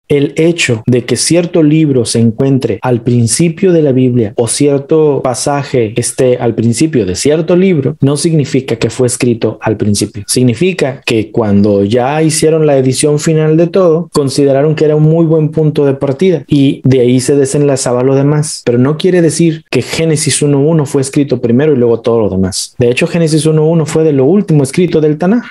El hecho de que cierto libro se encuentre al principio de la Biblia o cierto pasaje esté al principio de cierto libro no significa que fue escrito al principio. Significa que cuando ya hicieron la edición final de todo, consideraron que era un muy buen punto de partida y de ahí se desenlazaba lo demás. Pero no quiere decir que Génesis 1.1 fue escrito primero y luego todo lo demás. De hecho, Génesis 1.1 fue de lo último escrito del Tanaj.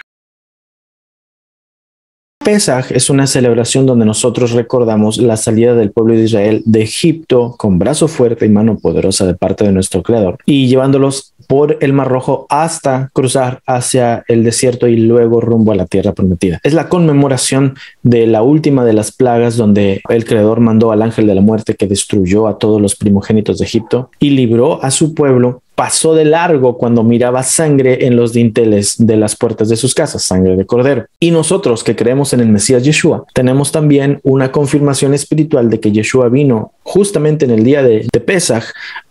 Pesaj es una celebración donde nosotros recordamos la salida del pueblo de Israel de Egipto con brazo fuerte y mano poderosa de parte de nuestro Creador y llevándolos por el Mar Rojo hasta cruzar hacia el desierto y luego rumbo a la tierra prometida. Es la conmemoración de la última de las plagas donde el Creador mandó al ángel de la muerte que destruyó a todos los primogénitos de Egipto y libró a su pueblo. Pasó de largo cuando miraba sangre en los dinteles de las puertas de sus casas, sangre de cordero. Y nosotros que creemos en el Mesías Yeshua, tenemos también una confirmación espiritual de que Yeshua vino justamente en el día de Pesaj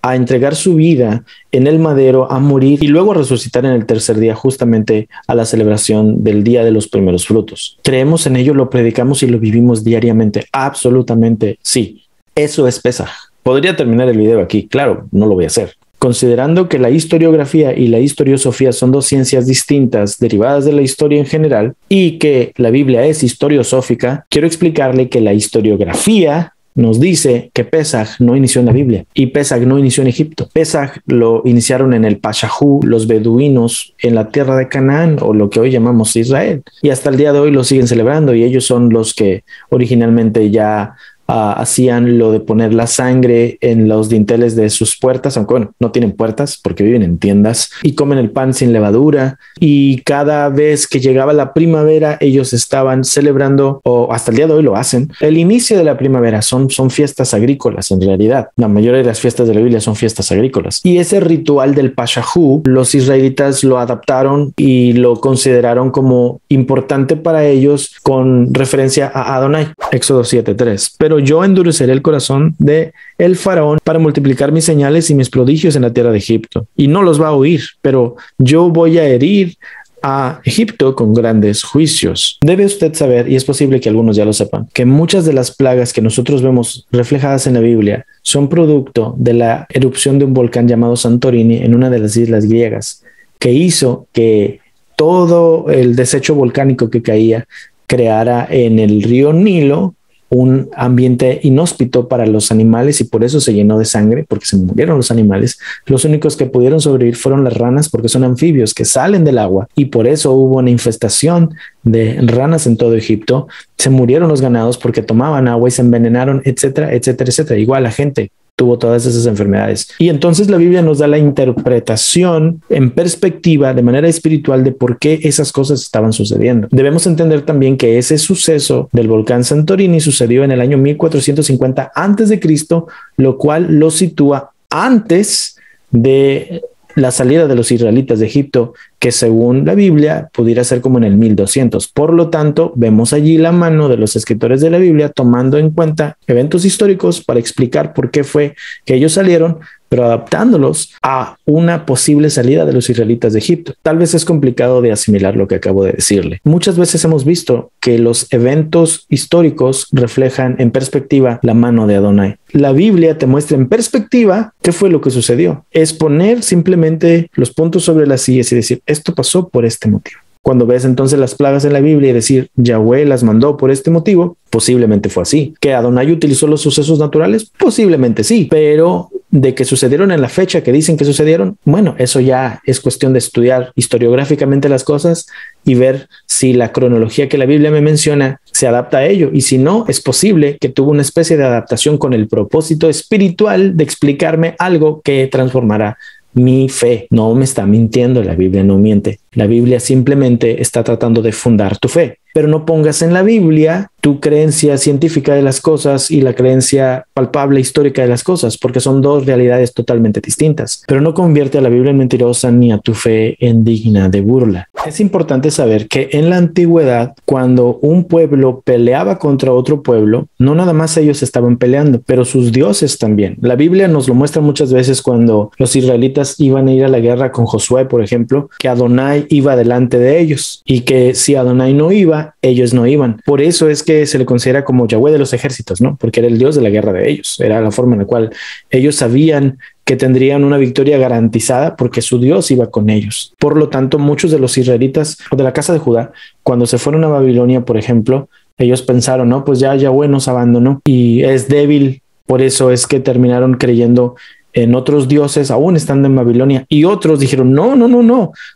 a entregar su vida en el madero, a morir y luego a resucitar en el tercer día, justamente a la celebración del día de los primeros frutos. Creemos en ello, lo predicamos y lo vivimos diariamente. Absolutamente sí. Eso es Pesaj. Podría terminar el video aquí, claro, no lo voy a hacer. Considerando que la historiografía y la historiosofía son dos ciencias distintas derivadas de la historia en general y que la Biblia es historiosófica, quiero explicarle que la historiografía nos dice que Pesaj no inició en la Biblia y Pesaj no inició en Egipto. Pesaj lo iniciaron en el Pashajú, los beduinos en la tierra de Canaán o lo que hoy llamamos Israel. Y hasta el día de hoy lo siguen celebrando y ellos son los que originalmente ya hacían lo de poner la sangre en los dinteles de sus puertas, aunque bueno, no tienen puertas porque viven en tiendas y comen el pan sin levadura y cada vez que llegaba la primavera ellos estaban celebrando, o hasta el día de hoy lo hacen, el inicio de la primavera. Son fiestas agrícolas en realidad. La mayoría de las fiestas de la Biblia son fiestas agrícolas y ese ritual del Pashajú los israelitas lo adaptaron y lo consideraron como importante para ellos con referencia a Adonai, Éxodo 7:3. Pero yo endureceré el corazón de el faraón para multiplicar mis señales y mis prodigios en la tierra de Egipto. Y no los va a oír, pero yo voy a herir a Egipto con grandes juicios. Debe usted saber, y es posible que algunos ya lo sepan, que muchas de las plagas que nosotros vemos reflejadas en la Biblia son producto de la erupción de un volcán llamado Santorini en una de las islas griegas, que hizo que todo el desecho volcánico que caía creara en el río Nilo un ambiente inhóspito para los animales y por eso se llenó de sangre, porque se murieron los animales. Los únicos que pudieron sobrevivir fueron las ranas, porque son anfibios que salen del agua y por eso hubo una infestación de ranas en todo Egipto. Se murieron los ganados porque tomaban agua y se envenenaron, etcétera, etcétera, etcétera. Igual la gente tuvo todas esas enfermedades. Y entonces la Biblia nos da la interpretación en perspectiva de manera espiritual de por qué esas cosas estaban sucediendo. Debemos entender también que ese suceso del volcán Santorini sucedió en el año 1450 antes de Cristo, lo cual lo sitúa antes de la salida de los israelitas de Egipto, que según la Biblia pudiera ser como en el 1200. Por lo tanto, vemos allí la mano de los escritores de la Biblia tomando en cuenta eventos históricos para explicar por qué fue que ellos salieron, pero adaptándolos a una posible salida de los israelitas de Egipto. Tal vez es complicado de asimilar lo que acabo de decirle. Muchas veces hemos visto que los eventos históricos reflejan en perspectiva la mano de Adonai. La Biblia te muestra en perspectiva qué fue lo que sucedió. Es poner simplemente los puntos sobre las sillas y decir, esto pasó por este motivo. Cuando ves entonces las plagas en la Biblia y decir, Yahweh las mandó por este motivo, posiblemente fue así. ¿Que Adonai utilizó los sucesos naturales? Posiblemente sí, pero de que sucedieron en la fecha que dicen que sucedieron, bueno, eso ya es cuestión de estudiar historiográficamente las cosas y ver si la cronología que la Biblia me menciona se adapta a ello. Y si no, es posible que tuvo una especie de adaptación con el propósito espiritual de explicarme algo que transformará mi fe. No me está mintiendo, la Biblia no miente. La Biblia simplemente está tratando de fundar tu fe. Pero no pongas en la Biblia tu creencia científica de las cosas y la creencia palpable histórica de las cosas, porque son dos realidades totalmente distintas. Pero no convierte a la Biblia en mentirosa ni a tu fe en digna de burla. Es importante saber que en la antigüedad, cuando un pueblo peleaba contra otro pueblo, no nada más ellos estaban peleando, pero sus dioses también. La Biblia nos lo muestra muchas veces cuando los israelitas iban a ir a la guerra con Josué, por ejemplo, que Adonai iba delante de ellos y que si Adonai no iba, ellos no iban. Por eso es que que se le considera como Yahweh de los ejércitos, ¿no? Porque era el Dios de la guerra de ellos. Era la forma en la cual ellos sabían que tendrían una victoria garantizada porque su Dios iba con ellos. Por lo tanto, muchos de los israelitas de la casa de Judá, cuando se fueron a Babilonia, por ejemplo, ellos pensaron, no, pues ya Yahweh nos abandonó y es débil. Por eso es que terminaron creyendo en otros dioses, aún estando en Babilonia. Y otros dijeron, no,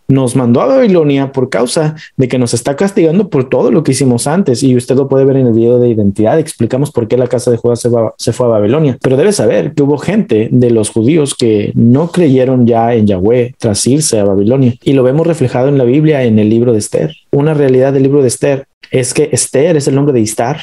nos mandó a Babilonia por causa de que nos está castigando por todo lo que hicimos antes. Y usted lo puede ver en el video de identidad. Explicamos por qué la casa de Judá se fue a Babilonia. Pero debe saber que hubo gente de los judíos que no creyeron ya en Yahweh tras irse a Babilonia. Y lo vemos reflejado en la Biblia, en el libro de Esther. Una realidad del libro de Esther es que Esther es el nombre de Istar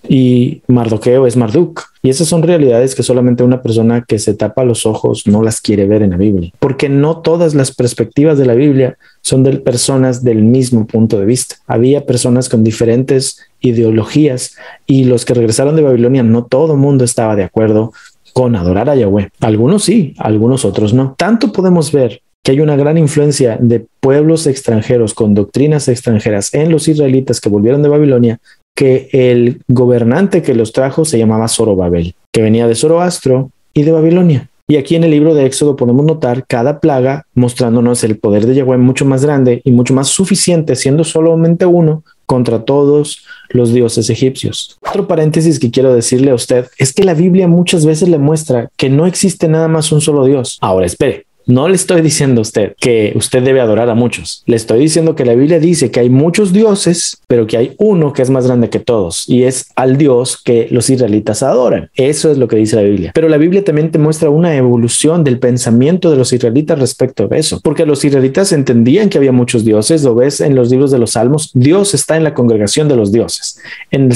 y Mardoqueo es Marduk. Y esas son realidades que solamente una persona que se tapa los ojos no las quiere ver en la Biblia, porque no todas las perspectivas de la Biblia son de personas del mismo punto de vista. Había personas con diferentes ideologías y los que regresaron de Babilonia, no todo el mundo estaba de acuerdo con adorar a Yahweh. Algunos sí, algunos otros no. Tanto podemos ver que hay una gran influencia de pueblos extranjeros con doctrinas extranjeras en los israelitas que volvieron de Babilonia, que el gobernante que los trajo se llamaba Zorobabel, que venía de Zoroastro y de Babilonia. Y aquí en el libro de Éxodo podemos notar cada plaga mostrándonos el poder de Yahweh mucho más grande y mucho más suficiente, siendo solamente uno contra todos los dioses egipcios. Otro paréntesis que quiero decirle a usted es que la Biblia muchas veces le muestra que no existe nada más un solo Dios. Ahora, espere. No le estoy diciendo a usted que usted debe adorar a muchos. Le estoy diciendo que la Biblia dice que hay muchos dioses, pero que hay uno que es más grande que todos y es al Dios que los israelitas adoran. Eso es lo que dice la Biblia. Pero la Biblia también te muestra una evolución del pensamiento de los israelitas respecto a eso, porque los israelitas entendían que había muchos dioses. Lo ves en los libros de los Salmos. Dios está en la congregación de los dioses. En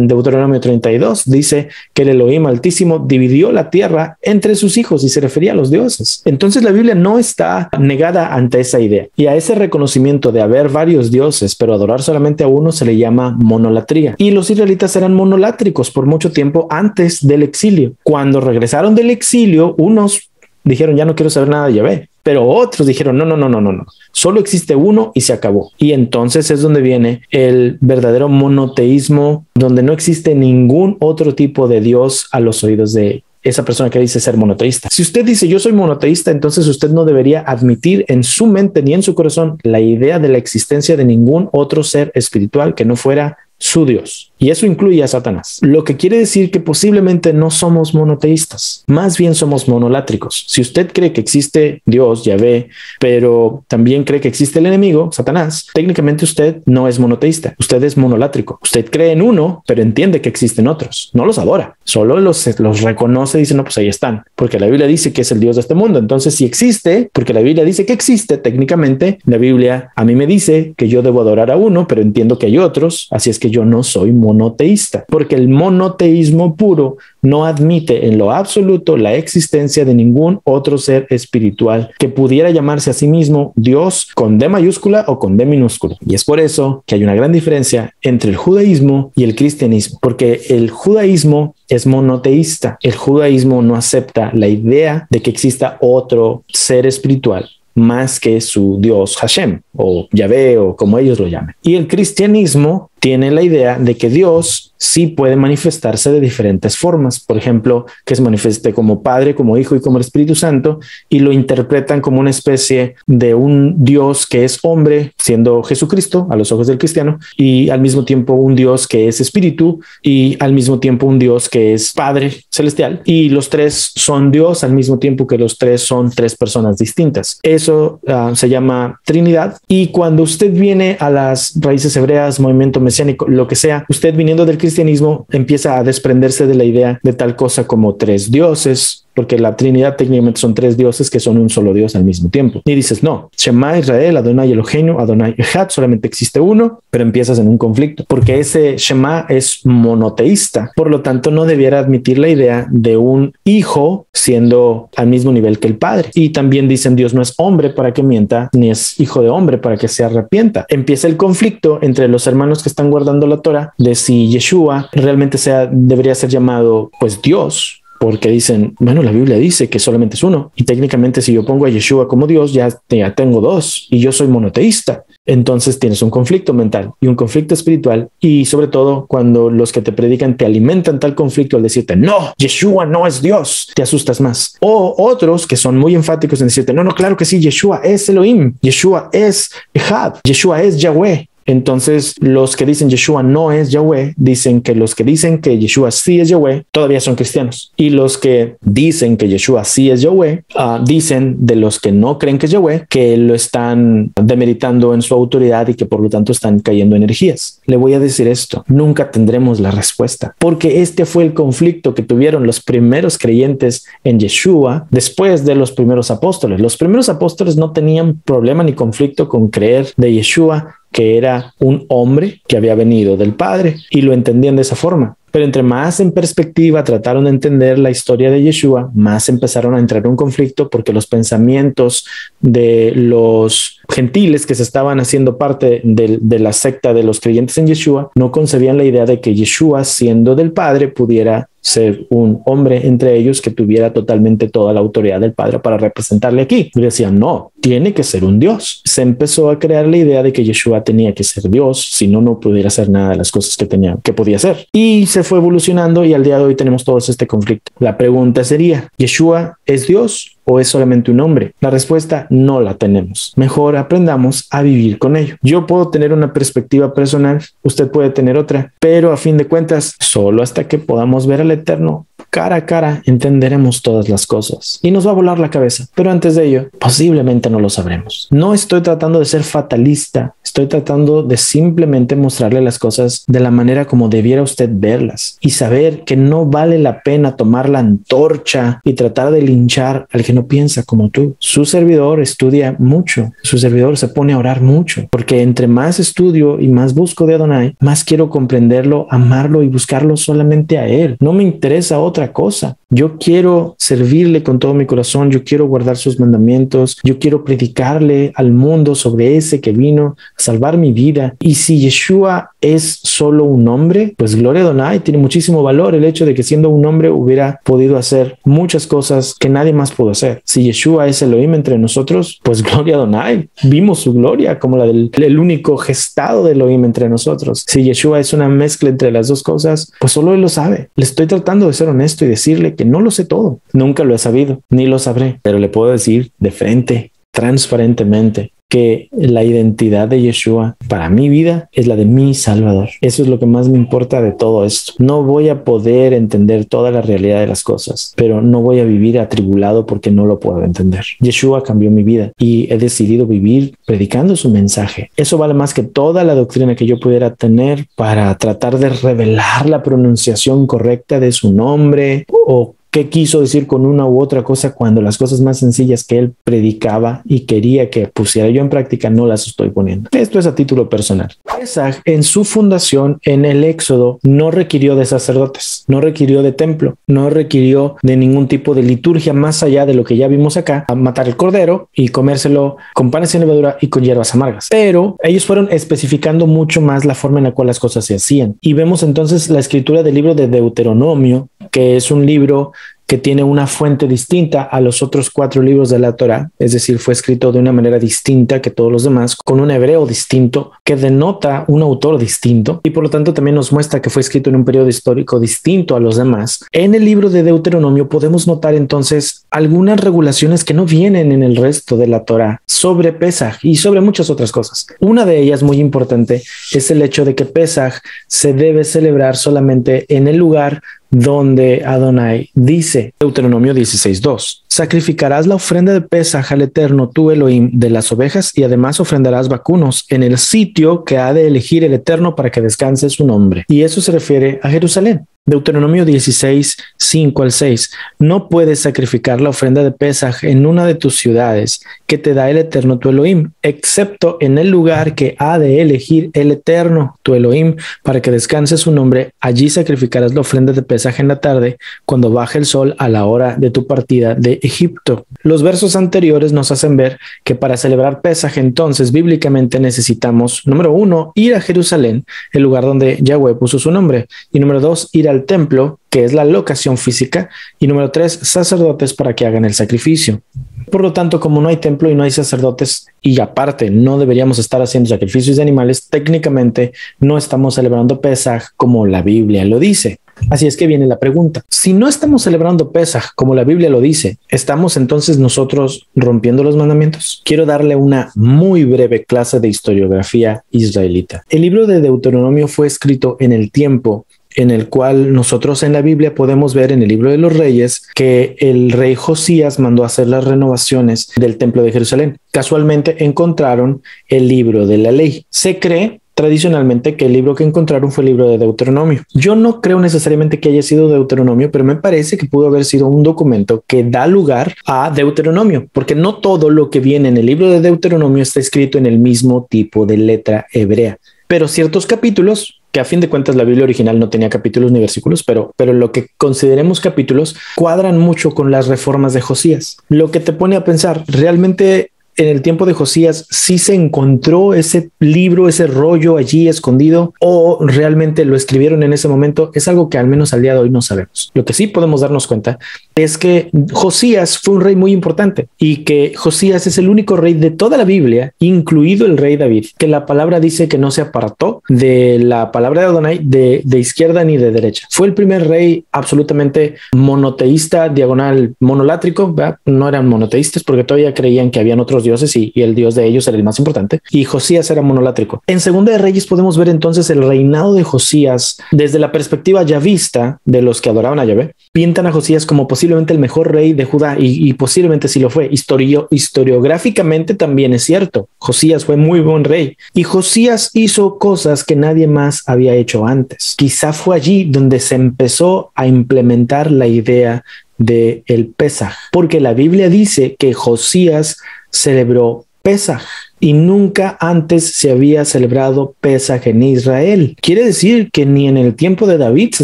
Deuteronomio 32 dice que el Elohim Altísimo dividió la tierra entre sus hijos y se refería a los dioses. Entonces la Biblia no está negada ante esa idea, y a ese reconocimiento de haber varios dioses pero adorar solamente a uno se le llama monolatría. Y los israelitas eran monolátricos por mucho tiempo antes del exilio. Cuando regresaron del exilio, unos dijeron ya no quiero saber nada de Yahvé, pero otros dijeron no, solo existe uno y se acabó. Y entonces es donde viene el verdadero monoteísmo, donde no existe ningún otro tipo de Dios a los oídos de esa persona que dice ser monoteísta. Si usted dice yo soy monoteísta, entonces usted no debería admitir en su mente ni en su corazón la idea de la existencia de ningún otro ser espiritual que no fuera su Dios. Y eso incluye a Satanás. Lo que quiere decir que posiblemente no somos monoteístas, más bien somos monolátricos. Si usted cree que existe Dios, Yahvé, pero también cree que existe el enemigo, Satanás, técnicamente usted no es monoteísta, usted es monolátrico. Usted cree en uno, pero entiende que existen otros. No los adora, solo los reconoce y dice, no, pues ahí están, porque la Biblia dice que es el Dios de este mundo. Entonces, si existe, porque la Biblia dice que existe, técnicamente la Biblia a mí me dice que yo debo adorar a uno, pero entiendo que hay otros, así es que yo no soy monoteísta, porque el monoteísmo puro no admite en lo absoluto la existencia de ningún otro ser espiritual que pudiera llamarse a sí mismo Dios con D mayúscula o con D minúscula. Y es por eso que hay una gran diferencia entre el judaísmo y el cristianismo, porque el judaísmo es monoteísta. El judaísmo no acepta la idea de que exista otro ser espiritual más que su Dios Hashem o Yahvé o como ellos lo llamen. Y el cristianismo tiene la idea de que Dios sí puede manifestarse de diferentes formas. Por ejemplo, que se manifieste como Padre, como Hijo y como el Espíritu Santo, y lo interpretan como una especie de un Dios que es hombre, siendo Jesucristo a los ojos del cristiano, y al mismo tiempo un Dios que es Espíritu, y al mismo tiempo un Dios que es Padre celestial, y los tres son Dios al mismo tiempo que los tres son tres personas distintas. Eso se llama Trinidad. Y cuando usted viene a las raíces hebreas, movimiento mesiánico, lo que sea, usted viniendo del cristianismo empieza a desprenderse de la idea de tal cosa como tres dioses, porque la Trinidad técnicamente son tres dioses que son un solo Dios al mismo tiempo. Y dices, no, Shema Israel, Adonai Eloheinu, Adonai Echad, solamente existe uno, pero empiezas en un conflicto, porque ese Shema es monoteísta. Por lo tanto, no debiera admitir la idea de un hijo siendo al mismo nivel que el padre. Y también dicen, Dios no es hombre para que mienta, ni es hijo de hombre para que se arrepienta. Empieza el conflicto entre los hermanos que están guardando la Torah de si Yeshua realmente debería ser llamado pues Dios, porque dicen, bueno, la Biblia dice que solamente es uno. Y técnicamente si yo pongo a Yeshua como Dios, ya tengo dos y yo soy monoteísta. Entonces tienes un conflicto mental y un conflicto espiritual, y sobre todo cuando los que te predican te alimentan tal conflicto al decirte, no, Yeshua no es Dios, te asustas más. O otros que son muy enfáticos en decirte, no, no, claro que sí, Yeshua es Elohim, Yeshua es Echad, Yeshua es Yahweh. Entonces, los que dicen Yeshua no es Yahweh, dicen que los que dicen que Yeshua sí es Yahweh, todavía son cristianos. Y los que dicen que Yeshua sí es Yahweh, dicen de los que no creen que es Yahweh, que lo están demeritando en su autoridad y que por lo tanto están cayendo energías. Le voy a decir esto, nunca tendremos la respuesta, porque este fue el conflicto que tuvieron los primeros creyentes en Yeshua después de los primeros apóstoles. Los primeros apóstoles no tenían problema ni conflicto con creer de Yeshua, que era un hombre que había venido del Padre, y lo entendían de esa forma. Pero entre más en perspectiva trataron de entender la historia de Yeshua, más empezaron a entrar en un conflicto, porque los pensamientos de los gentiles que se estaban haciendo parte de la secta de los creyentes en Yeshua no concebían la idea de que Yeshua, siendo del Padre, pudiera ser un hombre entre ellos que tuviera totalmente toda la autoridad del Padre para representarle aquí. Y decían, no, tiene que ser un Dios. Se empezó a crear la idea de que Yeshua tenía que ser Dios, si no, no pudiera hacer nada de las cosas que podía hacer. Y se fue evolucionando y al día de hoy tenemos todos este conflicto. La pregunta sería, ¿Yeshua es Dios o es solamente un hombre? La respuesta no la tenemos. Mejor aprendamos a vivir con ello. Yo puedo tener una perspectiva personal, usted puede tener otra, pero a fin de cuentas, solo hasta que podamos ver al Eterno cara a cara, entenderemos todas las cosas y nos va a volar la cabeza. Pero antes de ello, posiblemente no lo sabremos. No estoy tratando de ser fatalista, estoy tratando de simplemente mostrarle las cosas de la manera como debiera usted verlas y saber que no vale la pena tomar la antorcha y tratar de linchar al que no piensa como tú. Su servidor estudia mucho, su servidor se pone a orar mucho, porque entre más estudio y más busco de Adonai, más quiero comprenderlo, amarlo y buscarlo solamente a él. No me interesa otra cosa. Yo quiero servirle con todo mi corazón, yo quiero guardar sus mandamientos, yo quiero predicarle al mundo sobre ese que vino a salvar mi vida. Y si Yeshua es solo un hombre, pues gloria a Adonai, tiene muchísimo valor el hecho de que siendo un hombre hubiera podido hacer muchas cosas que nadie más pudo hacer. Si Yeshua es Elohim entre nosotros, pues gloria a Adonai, vimos su gloria como la del único gestado de Elohim entre nosotros. Si Yeshua es una mezcla entre las dos cosas, pues solo él lo sabe. Le estoy tratando de ser honesto y decirle que no lo sé todo, nunca lo he sabido, ni lo sabré, pero le puedo decir de frente, transparentemente, que la identidad de Yeshua para mi vida es la de mi Salvador. Eso es lo que más me importa de todo esto. No voy a poder entender toda la realidad de las cosas, pero no voy a vivir atribulado porque no lo puedo entender. Yeshua cambió mi vida y he decidido vivir predicando su mensaje. Eso vale más que toda la doctrina que yo pudiera tener para tratar de revelar la pronunciación correcta de su nombre o qué quiso decir con una u otra cosa, cuando las cosas más sencillas que él predicaba y quería que pusiera yo en práctica no las estoy poniendo. Esto es a título personal. Pesaj, en su fundación en el Éxodo, no requirió de sacerdotes, no requirió de templo, no requirió de ningún tipo de liturgia más allá de lo que ya vimos acá, a matar el cordero y comérselo con panes sin levadura y con hierbas amargas. Pero ellos fueron especificando mucho más la forma en la cual las cosas se hacían. Y vemos entonces la escritura del libro de Deuteronomio, que es un libro que tiene una fuente distinta a los otros 4 libros de la Torá, es decir, fue escrito de una manera distinta que todos los demás, con un hebreo distinto que denota un autor distinto y por lo tanto también nos muestra que fue escrito en un periodo histórico distinto a los demás. En el libro de Deuteronomio podemos notar entonces algunas regulaciones que no vienen en el resto de la Torá sobre Pesaj y sobre muchas otras cosas. Una de ellas muy importante es el hecho de que Pesaj se debe celebrar solamente en el lugar donde Adonai dice, Deuteronomio 16:2, sacrificarás la ofrenda de Pesaj al Eterno tu Elohim de las ovejas y además ofrendarás vacunos en el sitio que ha de elegir el Eterno para que descanse su nombre. Y eso se refiere a Jerusalén. Deuteronomio 16:5-6. No puedes sacrificar la ofrenda de Pesaj en una de tus ciudades que te da el Eterno tu Elohim, excepto en el lugar que ha de elegir el Eterno tu Elohim para que descanse su nombre. Allí sacrificarás la ofrenda de Pesaj en la tarde, cuando baje el sol a la hora de tu partida de Egipto. Los versos anteriores nos hacen ver que para celebrar Pesaj entonces bíblicamente necesitamos, número 1, ir a Jerusalén, el lugar donde Yahweh puso su nombre, y número 2, ir al templo, que que es la locación física, y número 3, sacerdotes para que hagan el sacrificio. Por lo tanto, como no hay templo y no hay sacerdotes, y aparte no deberíamos estar haciendo sacrificios de animales, técnicamente no estamos celebrando Pesaj como la Biblia lo dice. Así es que viene la pregunta. Si no estamos celebrando Pesaj como la Biblia lo dice, ¿estamos entonces nosotros rompiendo los mandamientos? Quiero darle una muy breve clase de historiografía israelita. El libro de Deuteronomio fue escrito en el tiempo en el cual nosotros en la Biblia podemos ver en el libro de los Reyes que el rey Josías mandó a hacer las renovaciones del templo de Jerusalén. Casualmente encontraron el libro de la ley. Se cree tradicionalmente que el libro que encontraron fue el libro de Deuteronomio. Yo no creo necesariamente que haya sido Deuteronomio, pero me parece que pudo haber sido un documento que da lugar a Deuteronomio, porque no todo lo que viene en el libro de Deuteronomio está escrito en el mismo tipo de letra hebrea, pero ciertos capítulos, que a fin de cuentas la Biblia original no tenía capítulos ni versículos, pero lo que consideremos capítulos cuadran mucho con las reformas de Josías. Lo que te pone a pensar, realmente en el tiempo de Josías sí se encontró ese libro, ese rollo allí escondido, o realmente lo escribieron en ese momento, es algo que al menos al día de hoy no sabemos. Lo que sí podemos darnos cuenta es que Josías fue un rey muy importante y que Josías es el único rey de toda la Biblia, incluido el rey David, que la palabra dice que no se apartó de la palabra de Adonai de izquierda ni de derecha. Fue el primer rey absolutamente monoteísta, diagonal monolátrico, ¿verdad? No eran monoteístas porque todavía creían que habían otros dioses y el dios de ellos era el más importante, y Josías era monolátrico. En Segunda de Reyes podemos ver entonces el reinado de Josías desde la perspectiva yavista de los que adoraban a Yahvé. Pintan a Josías como posiblemente el mejor rey de Judá y posiblemente sí lo fue. Historiográficamente también es cierto. Josías fue muy buen rey y Josías hizo cosas que nadie más había hecho antes. Quizá fue allí donde se empezó a implementar la idea de el Pesaj, porque la Biblia dice que Josías celebró Pesaj y nunca antes se había celebrado Pesaj en Israel. Quiere decir que ni en el tiempo de David se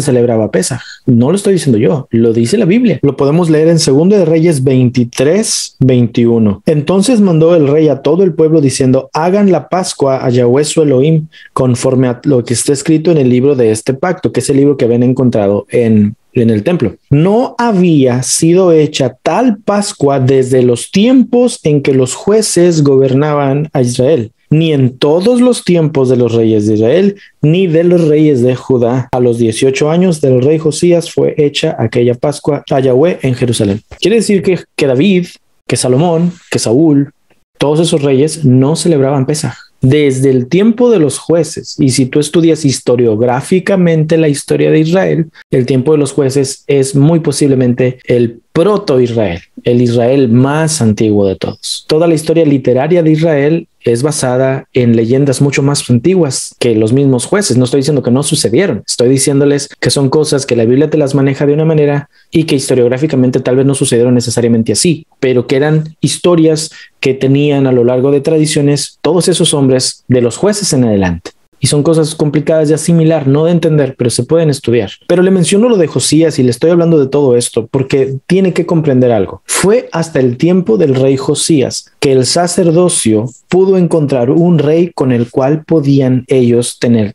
celebraba Pesaj. No lo estoy diciendo yo, lo dice la Biblia. Lo podemos leer en 2 de Reyes 23:21. Entonces mandó el rey a todo el pueblo diciendo: hagan la Pascua a Yahweh su Elohim conforme a lo que está escrito en el libro de este pacto, que es el libro que habían encontrado en el templo. No había sido hecha tal Pascua desde los tiempos en que los jueces gobernaban a Israel, ni en todos los tiempos de los reyes de Israel, ni de los reyes de Judá. A los 18 años del rey Josías fue hecha aquella Pascua a Yahweh en Jerusalén. Quiere decir que David, que Salomón, que Saúl, todos esos reyes no celebraban Pesaj desde el tiempo de los jueces. Y si tú estudias historiográficamente la historia de Israel, el tiempo de los jueces es muy posiblemente el proto-Israel, el Israel más antiguo de todos. Toda la historia literaria de Israel es basada en leyendas mucho más antiguas que los mismos jueces. No estoy diciendo que no sucedieron, estoy diciéndoles que son cosas que la Biblia te las maneja de una manera y que historiográficamente tal vez no sucedieron necesariamente así, pero que eran historias que tenían a lo largo de tradiciones todos esos hombres de los jueces en adelante. Y son cosas complicadas de asimilar, no de entender, pero se pueden estudiar. Pero le menciono lo de Josías y le estoy hablando de todo esto porque tiene que comprender algo. Fue hasta el tiempo del rey Josías que el sacerdocio pudo encontrar un rey con el cual podían ellos tener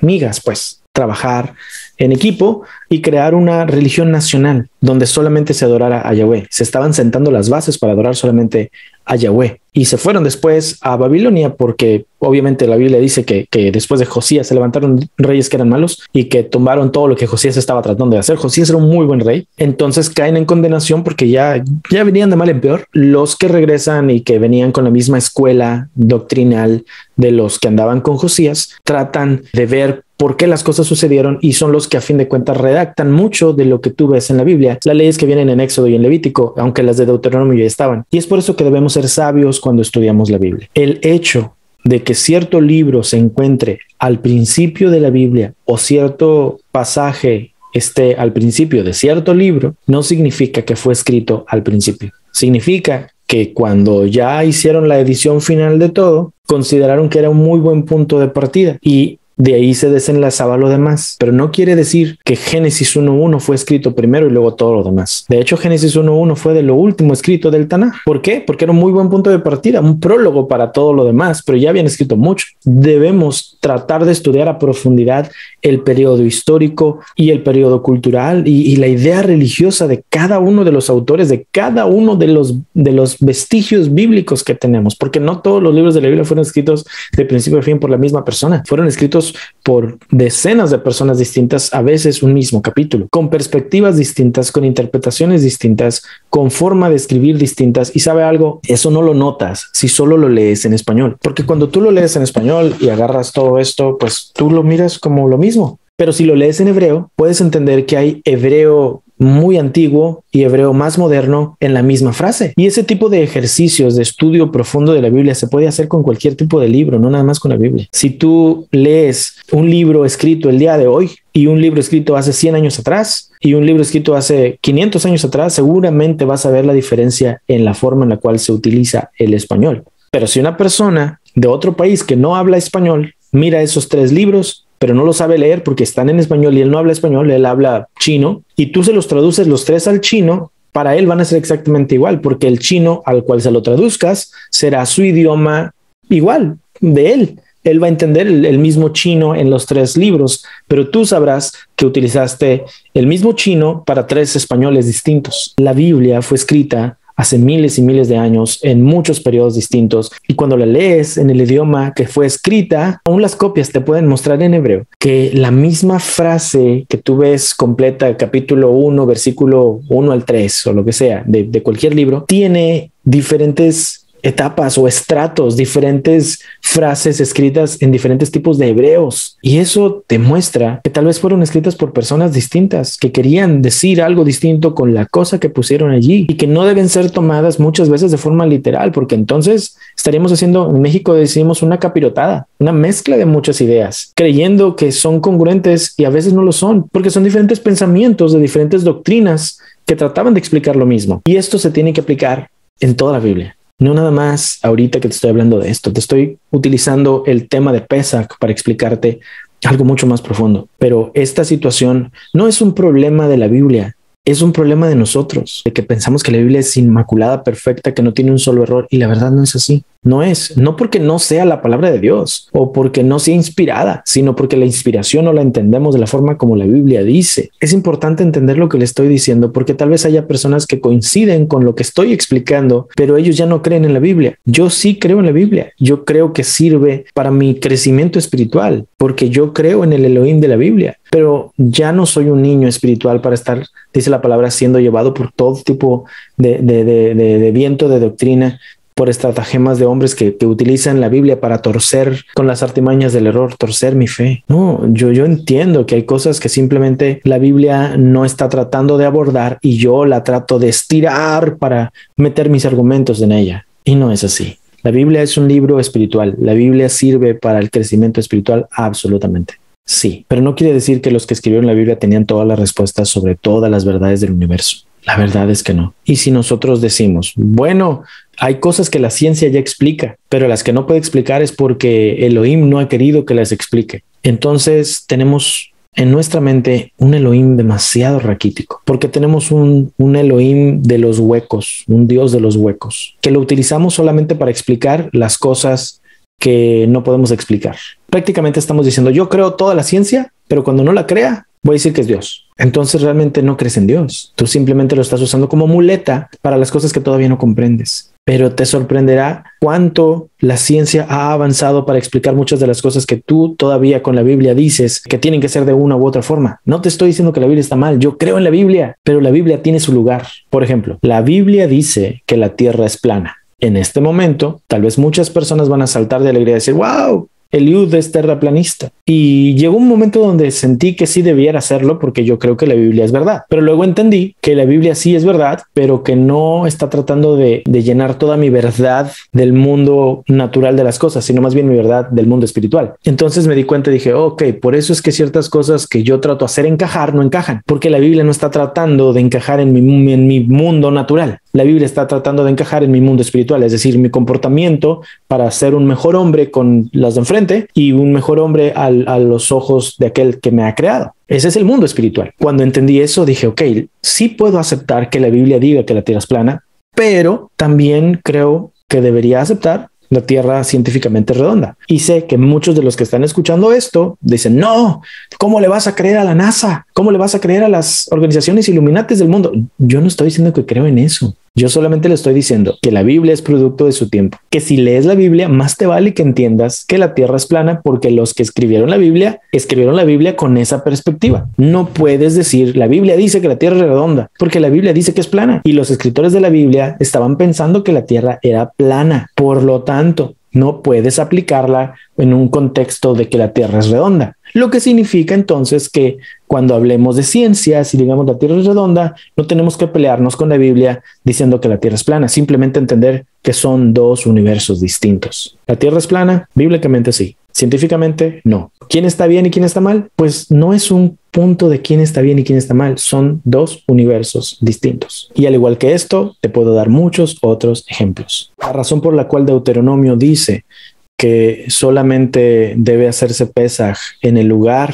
migas, pues trabajar en equipo y crear una religión nacional donde solamente se adorara a Yahweh. Se estaban sentando las bases para adorar solamente a Yahweh. Y se fueron después a Babilonia porque obviamente la Biblia dice que después de Josías se levantaron reyes que eran malos y que tumbaron todo lo que Josías estaba tratando de hacer. Josías era un muy buen rey. Entonces caen en condenación porque ya venían de mal en peor. Los que regresan y que venían con la misma escuela doctrinal de los que andaban con Josías tratan de ver por qué las cosas sucedieron y son los que a fin de cuentas redactan mucho de lo que tú ves en la Biblia. Las leyes que vienen en Éxodo y en Levítico, aunque las de Deuteronomio ya estaban. Y es por eso que debemos ser sabios cuando estudiamos la Biblia. El hecho de que cierto libro se encuentre al principio de la Biblia o cierto pasaje esté al principio de cierto libro no significa que fue escrito al principio. Significa que cuando ya hicieron la edición final de todo, consideraron que era un muy buen punto de partida. Y de ahí se desenlazaba lo demás, pero no quiere decir que Génesis 1.1 fue escrito primero y luego todo lo demás. De hecho, Génesis 1.1 fue de lo último escrito del Tanaj. ¿Por qué? Porque era un muy buen punto de partida, un prólogo para todo lo demás, pero ya habían escrito mucho. Debemos tratar de estudiar a profundidad el periodo histórico y el periodo cultural y la idea religiosa de cada uno de los autores, de cada uno de los vestigios bíblicos que tenemos, porque no todos los libros de la Biblia fueron escritos de principio a fin por la misma persona, fueron escritos por decenas de personas distintas, a veces un mismo capítulo, con perspectivas distintas, con interpretaciones distintas, con forma de escribir distintas. Y sabe algo, eso no lo notas si solo lo lees en español, porque cuando tú lo lees en español y agarras todo esto, pues tú lo miras como lo mismo. Pero si lo lees en hebreo, puedes entender que hay hebreo muy antiguo y hebreo más moderno en la misma frase. Y ese tipo de ejercicios de estudio profundo de la Biblia se puede hacer con cualquier tipo de libro, no nada más con la Biblia. Si tú lees un libro escrito el día de hoy y un libro escrito hace 100 años atrás y un libro escrito hace 500 años atrás, seguramente vas a ver la diferencia en la forma en la cual se utiliza el español. Pero si una persona de otro país que no habla español mira esos 3 libros, pero no lo sabe leer porque están en español y él no habla español, él habla chino, y tú se los traduces los 3 al chino, para él van a ser exactamente igual, porque el chino al cual se lo traduzcas será su idioma igual de él. Él va a entender el mismo chino en los 3 libros, pero tú sabrás que utilizaste el mismo chino para 3 españoles distintos. La Biblia fue escrita hace miles y miles de años en muchos periodos distintos, y cuando la lees en el idioma que fue escrita, aún las copias te pueden mostrar en hebreo que la misma frase que tú ves completa, capítulo 1, versículo 1 al 3 o lo que sea de cualquier libro, tiene diferentes etapas o estratos, diferentes frases escritas en diferentes tipos de hebreos. Y eso demuestra que tal vez fueron escritas por personas distintas, que querían decir algo distinto con la cosa que pusieron allí y que no deben ser tomadas muchas veces de forma literal, porque entonces estaríamos haciendo, en México decimos, una capirotada, una mezcla de muchas ideas, creyendo que son congruentes y a veces no lo son, porque son diferentes pensamientos de diferentes doctrinas que trataban de explicar lo mismo. Y esto se tiene que aplicar en toda la Biblia. No nada más ahorita que te estoy hablando de esto, te estoy utilizando el tema de Pesach para explicarte algo mucho más profundo. Pero esta situación no es un problema de la Biblia, es un problema de nosotros, de que pensamos que la Biblia es inmaculada, perfecta, que no tiene un solo error, y la verdad no es así. No es, no porque no sea la palabra de Dios o porque no sea inspirada, sino porque la inspiración no la entendemos de la forma como la Biblia dice. Es importante entender lo que le estoy diciendo, porque tal vez haya personas que coinciden con lo que estoy explicando, pero ellos ya no creen en la Biblia. Yo sí creo en la Biblia. Yo creo que sirve para mi crecimiento espiritual, porque yo creo en el Elohim de la Biblia, pero ya no soy un niño espiritual para estar, dice la palabra, siendo llevado por todo tipo de viento de doctrina, por estratagemas de hombres que utilizan la Biblia para torcer con las artimañas del error, torcer mi fe. No, yo entiendo que hay cosas que simplemente la Biblia no está tratando de abordar y yo la trato de estirar para meter mis argumentos en ella. Y no es así. La Biblia es un libro espiritual. La Biblia sirve para el crecimiento espiritual absolutamente. Sí, pero no quiere decir que los que escribieron la Biblia tenían todas las respuestas sobre todas las verdades del universo. La verdad es que no. Y si nosotros decimos, bueno, hay cosas que la ciencia ya explica, pero las que no puede explicar es porque Elohim no ha querido que las explique. Entonces tenemos en nuestra mente un Elohim demasiado raquítico, porque tenemos un Elohim de los huecos, un Dios de los huecos, que lo utilizamos solamente para explicar las cosas que no podemos explicar. Prácticamente estamos diciendo, yo creo toda la ciencia, pero cuando no la crea, voy a decir que es Dios. Entonces realmente no crees en Dios. Tú simplemente lo estás usando como muleta para las cosas que todavía no comprendes. Pero te sorprenderá cuánto la ciencia ha avanzado para explicar muchas de las cosas que tú todavía con la Biblia dices que tienen que ser de una u otra forma. No te estoy diciendo que la Biblia está mal. Yo creo en la Biblia, pero la Biblia tiene su lugar. Por ejemplo, la Biblia dice que la tierra es plana. En este momento, tal vez muchas personas van a saltar de alegría y decir, wow, Eliud es terraplanista. Y llegó un momento donde sentí que sí debiera hacerlo porque yo creo que la Biblia es verdad. Pero luego entendí que la Biblia sí es verdad, pero que no está tratando de llenar toda mi verdad del mundo natural de las cosas, sino más bien mi verdad del mundo espiritual. Entonces me di cuenta y dije, ok, por eso es que ciertas cosas que yo trato de hacer encajar no encajan, porque la Biblia no está tratando de encajar en mi mundo natural. La Biblia está tratando de encajar en mi mundo espiritual, es decir, mi comportamiento para ser un mejor hombre con las de enfrente y un mejor hombre a los ojos de aquel que me ha creado. Ese es el mundo espiritual. Cuando entendí eso, dije, ok, sí puedo aceptar que la Biblia diga que la Tierra es plana, pero también creo que debería aceptar la Tierra científicamente redonda. Y sé que muchos de los que están escuchando esto dicen, no, ¿cómo le vas a creer a la NASA? ¿Cómo le vas a creer a las organizaciones Illuminatis del mundo? Yo no estoy diciendo que creo en eso. Yo solamente le estoy diciendo que la Biblia es producto de su tiempo, que si lees la Biblia, más te vale que entiendas que la Tierra es plana, porque los que escribieron la Biblia con esa perspectiva. No puedes decir, la Biblia dice que la Tierra es redonda, porque la Biblia dice que es plana. Y los escritores de la Biblia estaban pensando que la Tierra era plana. Por lo tanto, no puedes aplicarla en un contexto de que la Tierra es redonda. Lo que significa entonces que cuando hablemos de ciencias y digamos la Tierra es redonda, no tenemos que pelearnos con la Biblia diciendo que la Tierra es plana, simplemente entender que son dos universos distintos. La Tierra es plana, bíblicamente sí, científicamente no. ¿Quién está bien y quién está mal? Pues no es un punto de quién está bien y quién está mal, son dos universos distintos. Y al igual que esto, te puedo dar muchos otros ejemplos. La razón por la cual Deuteronomio dice que solamente debe hacerse Pesaj en el lugar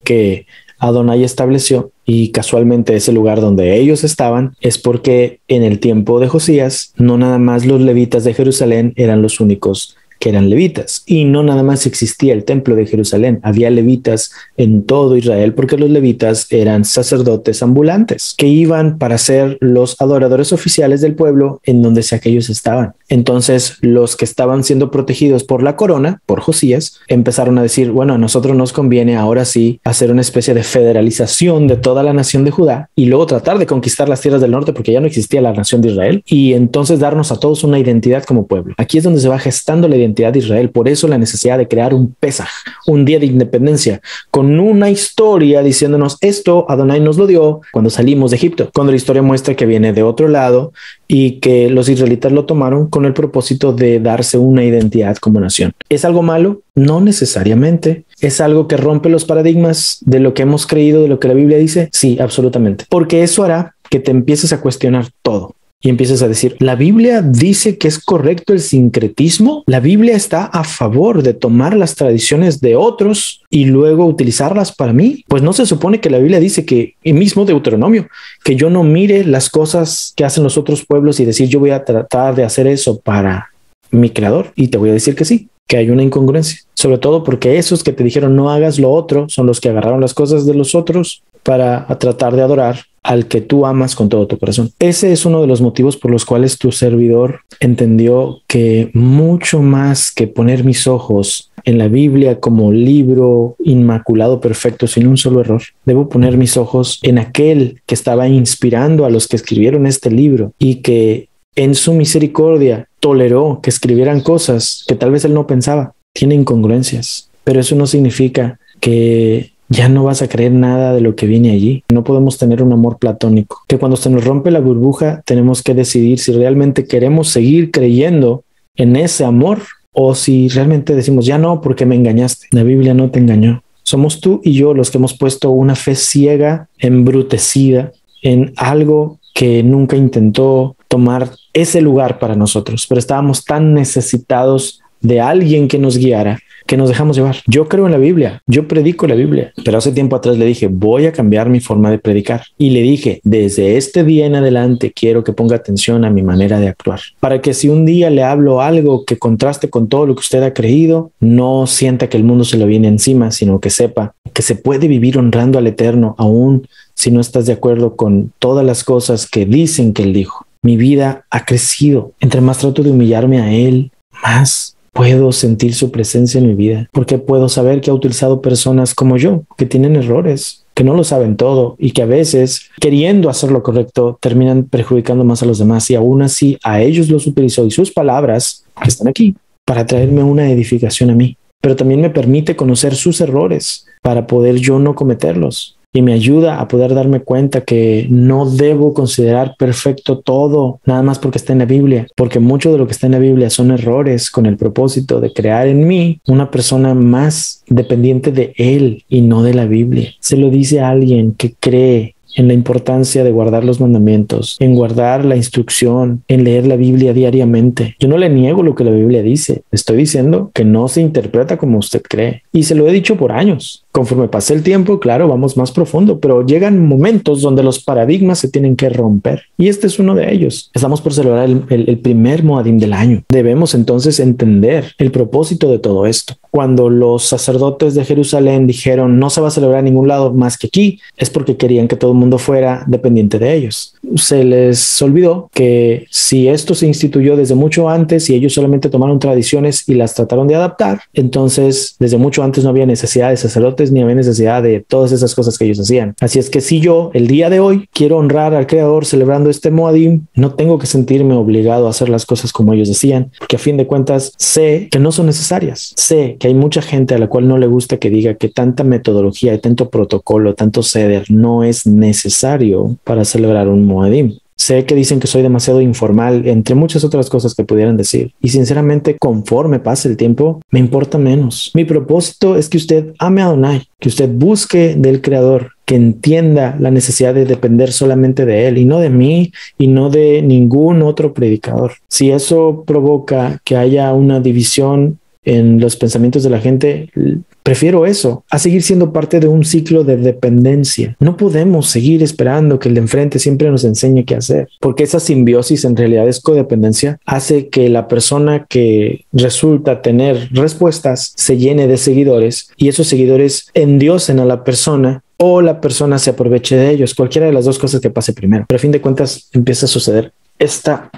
que Adonai estableció, y casualmente ese lugar donde ellos estaban, es porque en el tiempo de Josías no nada más los levitas de Jerusalén eran los únicos que eran levitas, y no nada más existía el templo de Jerusalén, había levitas en todo Israel, porque los levitas eran sacerdotes ambulantes que iban para ser los adoradores oficiales del pueblo en donde sea que ellos estaban. Entonces los que estaban siendo protegidos por la corona, por Josías, empezaron a decir, bueno, a nosotros nos conviene ahora sí hacer una especie de federalización de toda la nación de Judá y luego tratar de conquistar las tierras del norte, porque ya no existía la nación de Israel, y entonces darnos a todos una identidad como pueblo. Aquí es donde se va gestando la identidad de Israel. Por eso la necesidad de crear un Pesaj, un día de independencia, con una historia diciéndonos esto Adonai nos lo dio cuando salimos de Egipto, cuando la historia muestra que viene de otro lado y que los israelitas lo tomaron con el propósito de darse una identidad como nación. ¿Es algo malo? No necesariamente. ¿Es algo que rompe los paradigmas de lo que hemos creído, de lo que la Biblia dice? Sí, absolutamente. Porque eso hará que te empieces a cuestionar todo. Y empiezas a decir, ¿la Biblia dice que es correcto el sincretismo? ¿La Biblia está a favor de tomar las tradiciones de otros y luego utilizarlas para mí? Pues no se supone que la Biblia dice que, y mismo Deuteronomio, que yo no mire las cosas que hacen los otros pueblos y decir, yo voy a tratar de hacer eso para mi creador. Y te voy a decir que sí, que hay una incongruencia. Sobre todo porque esos que te dijeron no hagas lo otro son los que agarraron las cosas de los otros para tratar de adorar al que tú amas con todo tu corazón. Ese es uno de los motivos por los cuales tu servidor entendió que mucho más que poner mis ojos en la Biblia como libro inmaculado, perfecto, sin un solo error, debo poner mis ojos en aquel que estaba inspirando a los que escribieron este libro y que en su misericordia toleró que escribieran cosas que tal vez él no pensaba. Tiene incongruencias, pero eso no significa que ya no vas a creer nada de lo que viene allí. No podemos tener un amor platónico, que cuando se nos rompe la burbuja tenemos que decidir si realmente queremos seguir creyendo en ese amor o si realmente decimos ya no, porque me engañaste. La Biblia no te engañó. Somos tú y yo los que hemos puesto una fe ciega, embrutecida en algo que nunca intentó tomar ese lugar para nosotros, pero estábamos tan necesitados de alguien que nos guiara que nos dejamos llevar. Yo creo en la Biblia, yo predico la Biblia, pero hace tiempo atrás le dije, voy a cambiar mi forma de predicar. Y le dije, desde este día en adelante quiero que ponga atención a mi manera de actuar, para que si un día le hablo algo que contraste con todo lo que usted ha creído, no sienta que el mundo se lo viene encima, sino que sepa que se puede vivir honrando al Eterno, aún si no estás de acuerdo con todas las cosas que dicen que Él dijo. Mi vida ha crecido. Entre más trato de humillarme a Él, más puedo sentir su presencia en mi vida, porque puedo saber que ha utilizado personas como yo, que tienen errores, que no lo saben todo y que a veces, queriendo hacer lo correcto, terminan perjudicando más a los demás, y aún así a ellos los utilizó y sus palabras, que están aquí, para traerme una edificación a mí. Pero también me permite conocer sus errores para poder yo no cometerlos. Y me ayuda a poder darme cuenta que no debo considerar perfecto todo nada más porque está en la Biblia, porque mucho de lo que está en la Biblia son errores con el propósito de crear en mí una persona más dependiente de Él y no de la Biblia. Se lo dice a alguien que cree en la importancia de guardar los mandamientos, en guardar la instrucción, en leer la Biblia diariamente. Yo no le niego lo que la Biblia dice. Estoy diciendo que no se interpreta como usted cree. Y se lo he dicho por años. Conforme pase el tiempo, claro, vamos más profundo, pero llegan momentos donde los paradigmas se tienen que romper. Y este es uno de ellos. Estamos por celebrar el primer Moadim del año. Debemos entonces entender el propósito de todo esto. Cuando los sacerdotes de Jerusalén dijeron no se va a celebrar en ningún lado más que aquí, es porque querían que todo el mundo fuera dependiente de ellos. Se les olvidó que si esto se instituyó desde mucho antes y ellos solamente tomaron tradiciones y las trataron de adaptar, entonces desde mucho antes no había necesidad de sacerdotes ni había necesidad de todas esas cosas que ellos hacían. Así es que si yo el día de hoy quiero honrar al Creador celebrando este Moadim, no tengo que sentirme obligado a hacer las cosas como ellos decían, porque a fin de cuentas sé que no son necesarias. Sé que hay mucha gente a la cual no le gusta que diga que tanta metodología y tanto protocolo, tanto ceder no es necesario para celebrar un Moadim. Sé que dicen que soy demasiado informal, entre muchas otras cosas que pudieran decir. Y sinceramente, conforme pase el tiempo, me importa menos. Mi propósito es que usted ame a Adonai, que usted busque del Creador, que entienda la necesidad de depender solamente de Él y no de mí y no de ningún otro predicador. Si eso provoca que haya una división en los pensamientos de la gente, prefiero eso a seguir siendo parte de un ciclo de dependencia. No podemos seguir esperando que el de enfrente siempre nos enseñe qué hacer, porque esa simbiosis en realidad es codependencia, hace que la persona que resulta tener respuestas se llene de seguidores y esos seguidores endiosen a la persona o la persona se aproveche de ellos, cualquiera de las dos cosas que pase primero. Pero a fin de cuentas empieza a suceder esta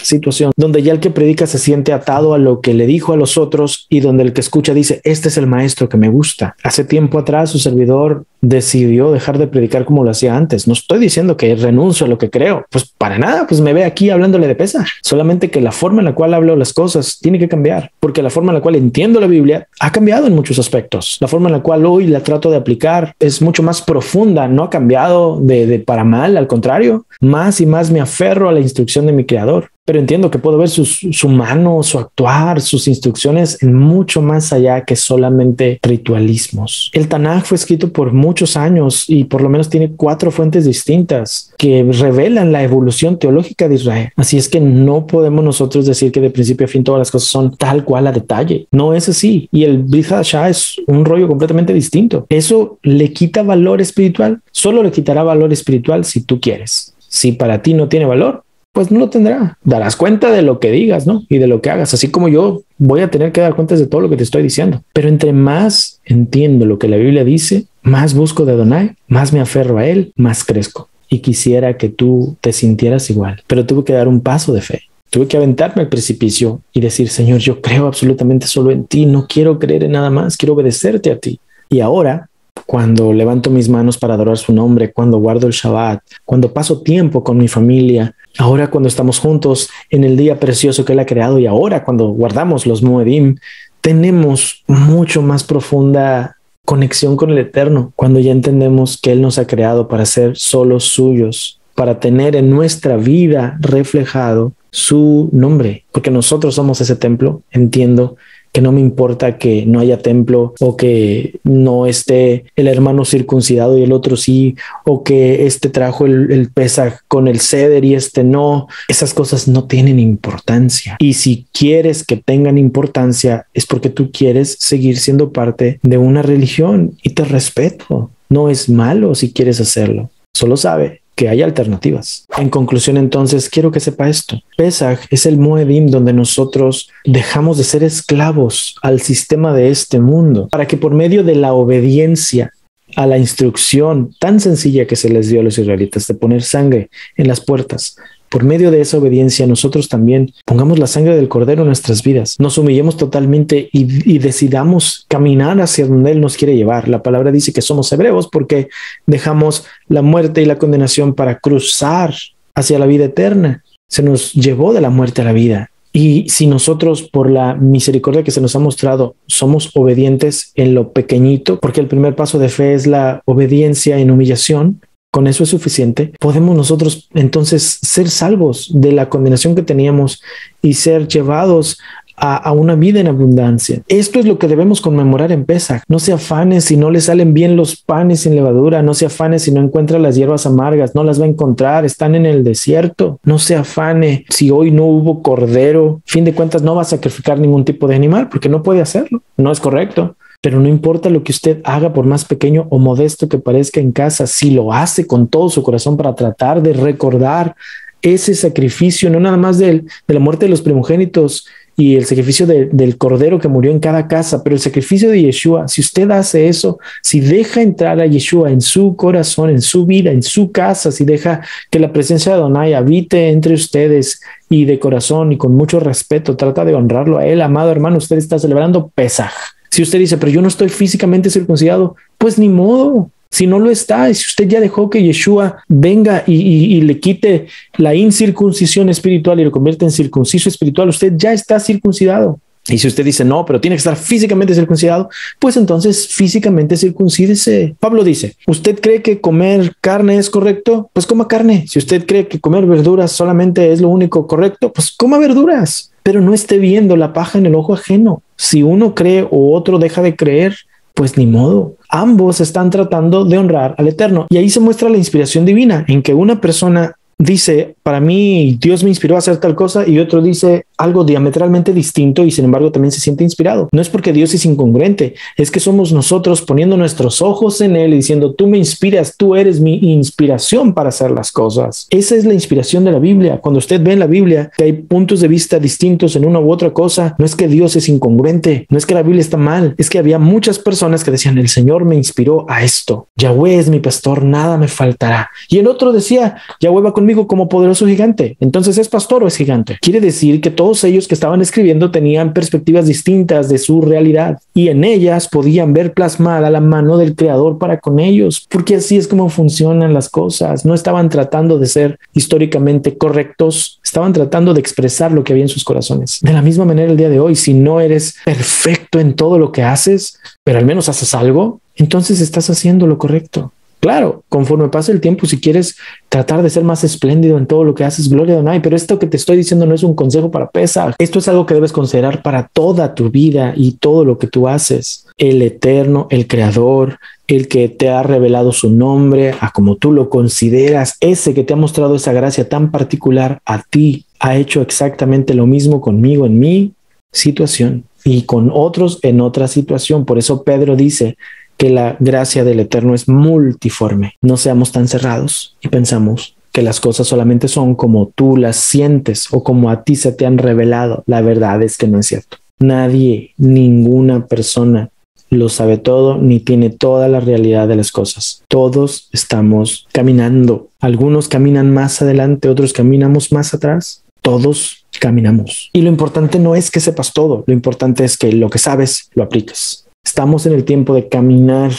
situación donde ya el que predica se siente atado a lo que le dijo a los otros y donde el que escucha dice, este es el maestro que me gusta. Hace tiempo atrás su servidor decidió dejar de predicar como lo hacía antes. No estoy diciendo que renuncio a lo que creo, pues para nada, pues me ve aquí hablándole de Pesaj. Solamente que la forma en la cual hablo las cosas tiene que cambiar, porque la forma en la cual entiendo la Biblia ha cambiado en muchos aspectos. La forma en la cual hoy la trato de aplicar es mucho más profunda, no ha cambiado de para mal, al contrario, más y más me aferro a la instrucción de mi Creador. Pero entiendo que puedo ver su mano, su actuar, sus instrucciones en mucho más allá que solamente ritualismos. El Tanaj fue escrito por muchos años y por lo menos tiene 4 fuentes distintas que revelan la evolución teológica de Israel. Así es que no podemos nosotros decir que de principio a fin todas las cosas son tal cual a detalle. No es así. Y el Brit Hadashah es un rollo completamente distinto. ¿Eso le quita valor espiritual? Solo le quitará valor espiritual si tú quieres. Si para ti no tiene valor, pues no lo tendrá. Darás cuenta de lo que digas, ¿no? Y de lo que hagas. Así como yo voy a tener que dar cuentas de todo lo que te estoy diciendo. Pero entre más entiendo lo que la Biblia dice, más busco de Adonai, más me aferro a Él, más crezco. Y quisiera que tú te sintieras igual. Pero tuve que dar un paso de fe. Tuve que aventarme al precipicio y decir, Señor, yo creo absolutamente solo en ti. No quiero creer en nada más. Quiero obedecerte a ti. Y ahora, cuando levanto mis manos para adorar su nombre, cuando guardo el Shabbat, cuando paso tiempo con mi familia, ahora cuando estamos juntos en el día precioso que Él ha creado y ahora cuando guardamos los Moedim, tenemos mucho más profunda conexión con el Eterno, cuando ya entendemos que Él nos ha creado para ser solos suyos, para tener en nuestra vida reflejado su nombre, porque nosotros somos ese templo. Entiendo que no me importa que no haya templo o que no esté el hermano circuncidado y el otro sí, o que este trajo el Pesaj con el ceder y este no. Esas cosas no tienen importancia. Y si quieres que tengan importancia es porque tú quieres seguir siendo parte de una religión y te respeto. No es malo si quieres hacerlo. Solo sabe que hay alternativas. En conclusión, entonces, quiero que sepa esto. Pesaj es el Moedim donde nosotros dejamos de ser esclavos al sistema de este mundo para que por medio de la obediencia a la instrucción tan sencilla que se les dio a los israelitas de poner sangre en las puertas, por medio de esa obediencia nosotros también pongamos la sangre del Cordero en nuestras vidas, nos humillemos totalmente y decidamos caminar hacia donde Él nos quiere llevar. La palabra dice que somos hebreos porque dejamos la muerte y la condenación para cruzar hacia la vida eterna. Se nos llevó de la muerte a la vida. Y si nosotros, por la misericordia que se nos ha mostrado, somos obedientes en lo pequeñito, porque el primer paso de fe es la obediencia en humillación, con eso es suficiente. Podemos nosotros entonces ser salvos de la condenación que teníamos y ser llevados a una vida en abundancia. Esto es lo que debemos conmemorar en Pesaj. No se afane si no le salen bien los panes sin levadura, no se afane si no encuentra las hierbas amargas, no las va a encontrar, están en el desierto. No se afane si hoy no hubo cordero, fin de cuentas no va a sacrificar ningún tipo de animal porque no puede hacerlo, no es correcto. Pero no importa lo que usted haga, por más pequeño o modesto que parezca en casa, si lo hace con todo su corazón para tratar de recordar ese sacrificio, no nada más de la muerte de los primogénitos y el sacrificio del cordero que murió en cada casa, pero el sacrificio de Yeshua, si usted hace eso, si deja entrar a Yeshua en su corazón, en su vida, en su casa, si deja que la presencia de Adonai habite entre ustedes y de corazón y con mucho respeto, trata de honrarlo a él, amado hermano, usted está celebrando Pesaj. Si usted dice, pero yo no estoy físicamente circuncidado, pues ni modo. Si no lo está, y si usted ya dejó que Yeshua venga y le quite la incircuncisión espiritual y lo convierte en circunciso espiritual, usted ya está circuncidado. Y si usted dice, no, pero tiene que estar físicamente circuncidado, pues entonces físicamente circuncídese. Pablo dice, ¿usted cree que comer carne es correcto? Pues coma carne. Si usted cree que comer verduras solamente es lo único correcto, pues coma verduras. Pero no esté viendo la paja en el ojo ajeno. Si uno cree o otro deja de creer, pues ni modo. Ambos están tratando de honrar al Eterno. Y ahí se muestra la inspiración divina, en que una persona dice, para mí Dios me inspiró a hacer tal cosa, y otro dice algo diametralmente distinto y sin embargo también se siente inspirado. No es porque Dios es incongruente, es que somos nosotros poniendo nuestros ojos en Él y diciendo, tú me inspiras, tú eres mi inspiración para hacer las cosas. Esa es la inspiración de la Biblia. Cuando usted ve en la Biblia que hay puntos de vista distintos en una u otra cosa, no es que Dios es incongruente, no es que la Biblia está mal, es que había muchas personas que decían, el Señor me inspiró a esto. Yahweh es mi pastor, nada me faltará. Y el otro decía, Yahweh va conmigo como poderoso gigante. Entonces, ¿es pastor o es gigante? Quiere decir que todos ellos que estaban escribiendo tenían perspectivas distintas de su realidad y en ellas podían ver plasmada la mano del Creador para con ellos, porque así es como funcionan las cosas. No estaban tratando de ser históricamente correctos, estaban tratando de expresar lo que había en sus corazones. De la misma manera el día de hoy, si no eres perfecto en todo lo que haces, pero al menos haces algo, entonces estás haciendo lo correcto. Claro, conforme pasa el tiempo, si quieres tratar de ser más espléndido en todo lo que haces, gloria a Adonai, pero esto que te estoy diciendo no es un consejo para Pesaj. Esto es algo que debes considerar para toda tu vida y todo lo que tú haces. El Eterno, el Creador, el que te ha revelado su nombre, a como tú lo consideras, ese que te ha mostrado esa gracia tan particular a ti, ha hecho exactamente lo mismo conmigo en mi situación y con otros en otra situación. Por eso Pedro dice que la gracia del Eterno es multiforme. No seamos tan cerrados y pensamos que las cosas solamente son como tú las sientes o como a ti se te han revelado. La verdad es que no es cierto. Nadie, ninguna persona lo sabe todo ni tiene toda la realidad de las cosas. Todos estamos caminando. Algunos caminan más adelante, otros caminamos más atrás. Todos caminamos. Y lo importante no es que sepas todo. Lo importante es que lo que sabes lo apliques. Estamos en el tiempo de caminar,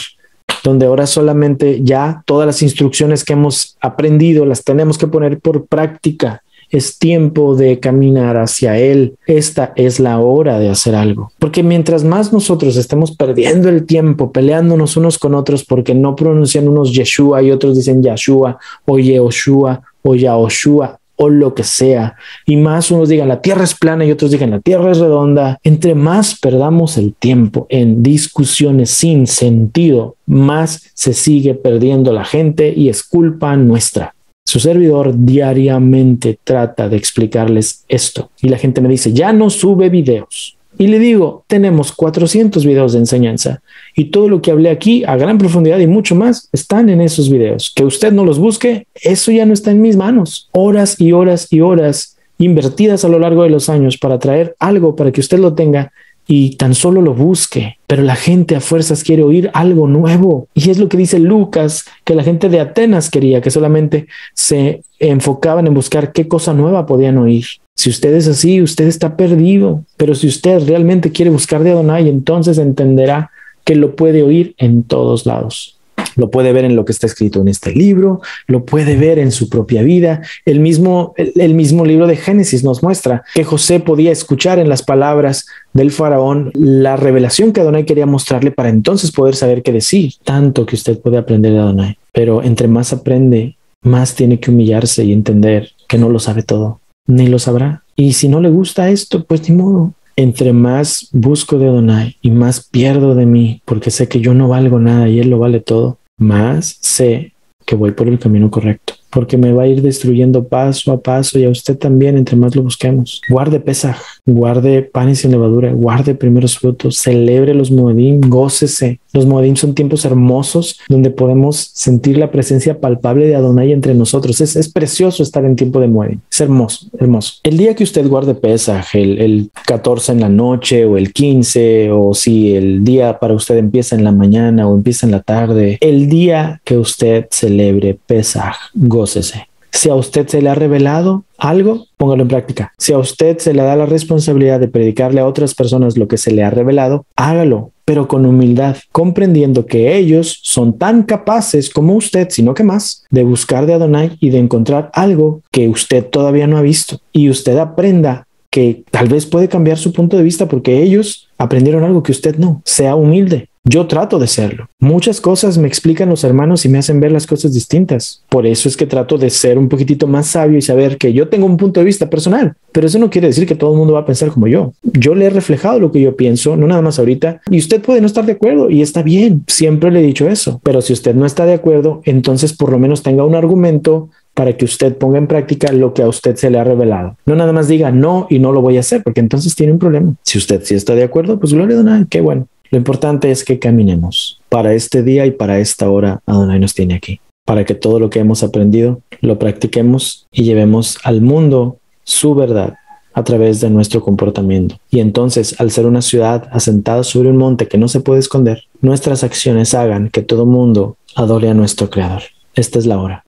donde ahora solamente ya todas las instrucciones que hemos aprendido las tenemos que poner por práctica. Es tiempo de caminar hacia Él. Esta es la hora de hacer algo. Porque mientras más nosotros estemos perdiendo el tiempo, peleándonos unos con otros porque no pronuncian unos Yeshua y otros dicen Yahshua o Yehoshua o Yahoshua, o lo que sea, y más unos digan la tierra es plana y otros digan la tierra es redonda, entre más perdamos el tiempo en discusiones sin sentido, más se sigue perdiendo la gente y es culpa nuestra. Su servidor diariamente trata de explicarles esto y la gente me dice, ya no sube videos. Y le digo, tenemos 400 videos de enseñanza y todo lo que hablé aquí a gran profundidad y mucho más están en esos videos. Que usted no los busque, eso ya no está en mis manos. Horas y horas y horas invertidas a lo largo de los años para traer algo para que usted lo tenga y tan solo lo busque. Pero la gente a fuerzas quiere oír algo nuevo. Y es lo que dice Lucas, que la gente de Atenas quería, que solamente se enfocaban en buscar qué cosa nueva podían oír. Si usted es así, usted está perdido. Pero si usted realmente quiere buscar de Adonai, entonces entenderá que lo puede oír en todos lados. Lo puede ver en lo que está escrito en este libro, lo puede ver en su propia vida. El mismo libro de Génesis nos muestra que José podía escuchar en las palabras del faraón la revelación que Adonai quería mostrarle para entonces poder saber qué decir. Tanto que usted puede aprender de Adonai. Pero entre más aprende, más tiene que humillarse y entender que no lo sabe todo, ni lo sabrá. Y si no le gusta esto, pues ni modo. Entre más busco de Adonai y más pierdo de mí, porque sé que yo no valgo nada y Él lo vale todo, más sé que voy por el camino correcto, porque me va a ir destruyendo paso a paso y a usted también entre más lo busquemos. Guarde Pesaj, guarde panes sin levadura, guarde primeros frutos, celebre los Moedim, gócese. Los Moedim son tiempos hermosos donde podemos sentir la presencia palpable de Adonai entre nosotros. Es precioso estar en tiempo de Moedim. Es hermoso, hermoso. El día que usted guarde Pesaj, el 14 en la noche o el 15, o si el día para usted empieza en la mañana o empieza en la tarde, el día que usted celebre Pesaj, gócese. Si a usted se le ha revelado algo, póngalo en práctica. Si a usted se le da la responsabilidad de predicarle a otras personas lo que se le ha revelado, hágalo, pero con humildad, comprendiendo que ellos son tan capaces como usted, sino que más, de buscar de Adonai y de encontrar algo que usted todavía no ha visto. Y usted aprenda que tal vez puede cambiar su punto de vista porque ellos aprendieron algo que usted no. Sea humilde. Yo trato de serlo. Muchas cosas me explican los hermanos y me hacen ver las cosas distintas. Por eso es que trato de ser un poquitito más sabio y saber que yo tengo un punto de vista personal. Pero eso no quiere decir que todo el mundo va a pensar como yo. Yo le he reflejado lo que yo pienso, no nada más ahorita. Y usted puede no estar de acuerdo y está bien. Siempre le he dicho eso. Pero si usted no está de acuerdo, entonces por lo menos tenga un argumento para que usted ponga en práctica lo que a usted se le ha revelado. No nada más diga no y no lo voy a hacer, porque entonces tiene un problema. Si usted sí está de acuerdo, pues gloria a Adonai, qué bueno. Lo importante es que caminemos. Para este día y para esta hora, Adonai nos tiene aquí, para que todo lo que hemos aprendido lo practiquemos y llevemos al mundo su verdad a través de nuestro comportamiento. Y entonces, al ser una ciudad asentada sobre un monte que no se puede esconder, nuestras acciones hagan que todo mundo adore a nuestro Creador. Esta es la hora.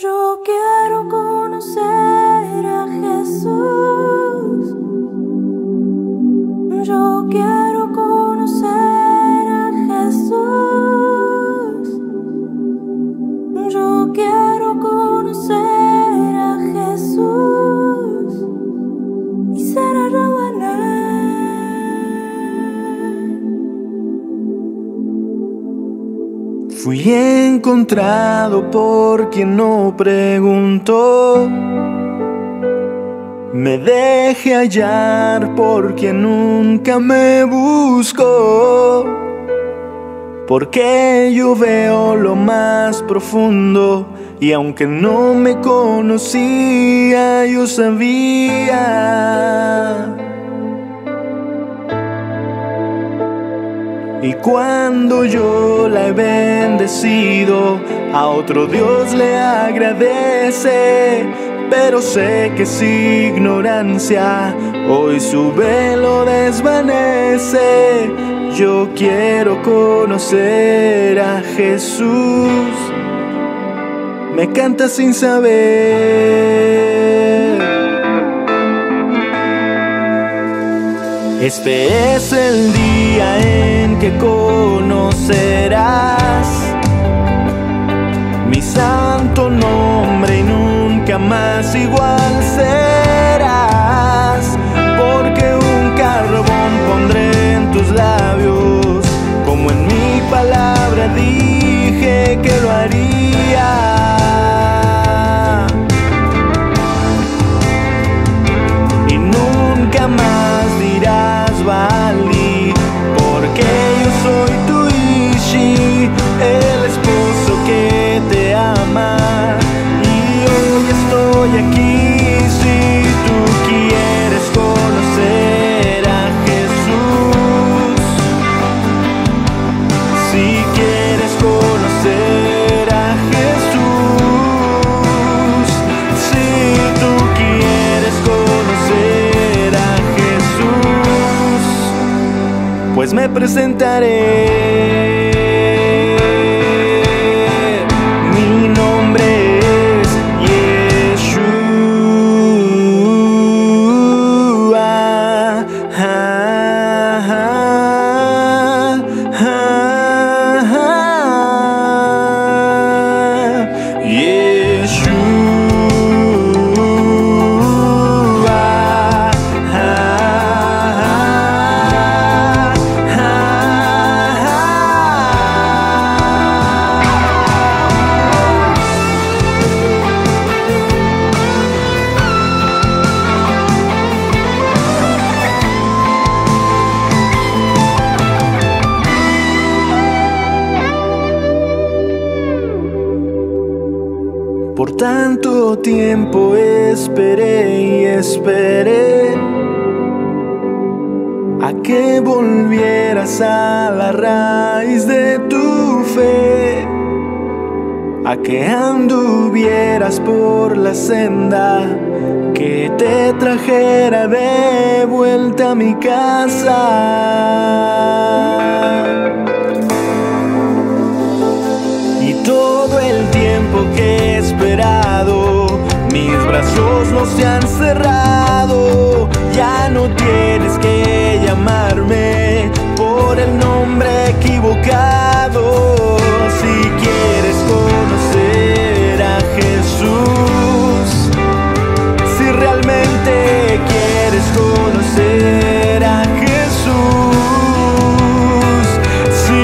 Yo quiero conocer a Jesús. Yo quiero conocer a Jesús. Yo quiero conocer a Jesús y ser Rabaná. Fui encontrado por quien no preguntó. Me dejé hallar por quien nunca me buscó. Porque yo veo lo más profundo y aunque no me conocía, yo sabía. Y cuando yo la he bendecido, a otro Dios le agradece. Pero sé que es ignorancia, hoy su velo desvanece. Yo quiero conocer a Jesús. Me canta sin saber. Este es el día en que conocerás mi santo nombre y nunca más igual serás, porque un carbón pondré en tus labios, como en mi palabra dije que lo haría. Y nunca más dirás Valí, porque yo soy tu Ishi, el esposo que te ama. Estoy aquí si tú quieres conocer a Jesús. Si quieres conocer a Jesús. Si tú quieres conocer a Jesús, pues me presentaré. Por tanto tiempo esperé y esperé a que volvieras a la raíz de tu fe, a que anduvieras por la senda que te trajera de vuelta a mi casa. Y todo el tiempo que he esperado, mis brazos no se han cerrado. Ya no tienes que llamarme por el nombre equivocado. Si quieres conocer a Jesús, si realmente quieres conocer a Jesús, si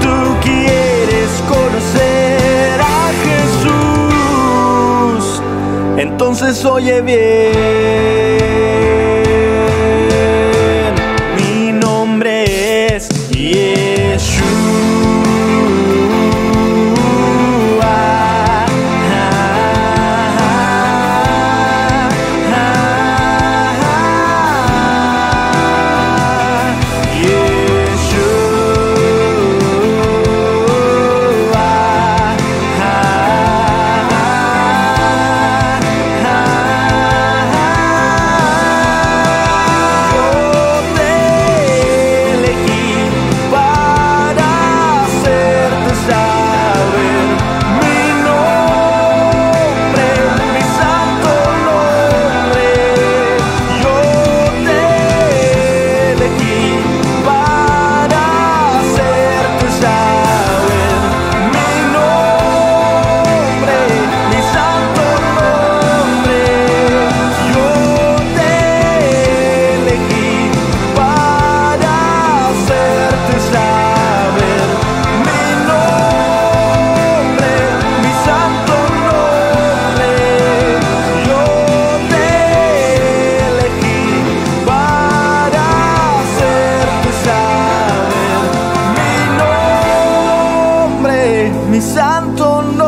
tú quieres conocer a Jesús, entonces oye bien. Mi nombre es Yeshua. Mi santo nombre.